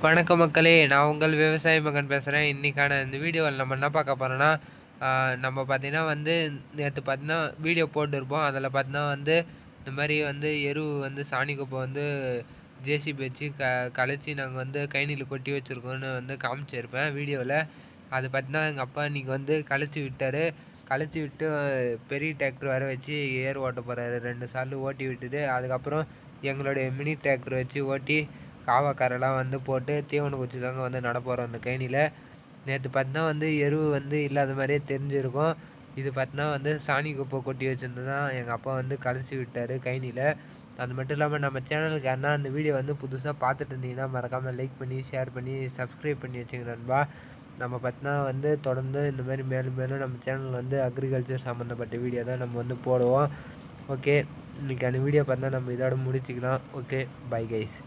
வணக்கம் மக்களே, நான் உங்கள் விவசாய மகன் பேசுகிறேன். இன்றைக்கான இந்த வீடியோவில் நம்ம என்ன பார்க்க போகிறோன்னா, நம்ம பார்த்தீங்கன்னா நேற்று பார்த்தீங்கன்னா வீடியோ போட்டிருப்போம். அதில் பார்த்தீங்கன்னா இந்த மாதிரி எரு சாணி குப்பை ஜேசிபி வச்சு கலைச்சி நாங்கள் கழனியில் கொட்டி வச்சுருக்கோன்னு காமிச்சிருப்பேன் வீடியோவில். அது பார்த்தீங்கன்னா எங்கள் அப்பா இன்றைக்கி கலைச்சி விட்டார். கலைச்சி விட்டு பெரிய டிராக்டர் வர வச்சு ஏர் ஓட்ட போகிறாரு. 2 சால் ஓட்டி விட்டுட்டு அதுக்கப்புறம் எங்களுடைய மினி டிராக்டர் வச்சு ஓட்டி காவாக்காரெல்லாம் போட்டு தீவனம் குச்சி தாங்க நட போகிறோம் அந்த கழனியில். நேற்று பார்த்தீங்கன்னா எரு இல்லாத மாதிரியே தெரிஞ்சிருக்கும். இது பார்த்தீங்கன்னா சாணி குப்பை கொட்டி வச்சுருந்து தான் எங்கள் அப்பா கலைச்சி விட்டார் கழனியில். அது மட்டும் இல்லாமல் நம்ம சேனலுக்கு யாருன்னா அந்த வீடியோ புதுசாக பார்த்துட்டு இருந்தீங்கன்னா மறக்காமல் லைக் பண்ணி ஷேர் பண்ணி சப்ஸ்கிரைப் பண்ணி வச்சுங்க நண்பா. நம்ம பார்த்தீங்கன்னா தொடர்ந்து இந்த மாதிரி மேலும் மேலும் நம்ம சேனல் அக்ரிகல்ச்சர் சம்மந்தப்பட்ட வீடியோ தான் நம்ம போடுவோம். ஓகே, இன்றைக்கான வீடியோ பார்த்தா நம்ம இதோட முடிச்சுக்கலாம். Okay, bye guys.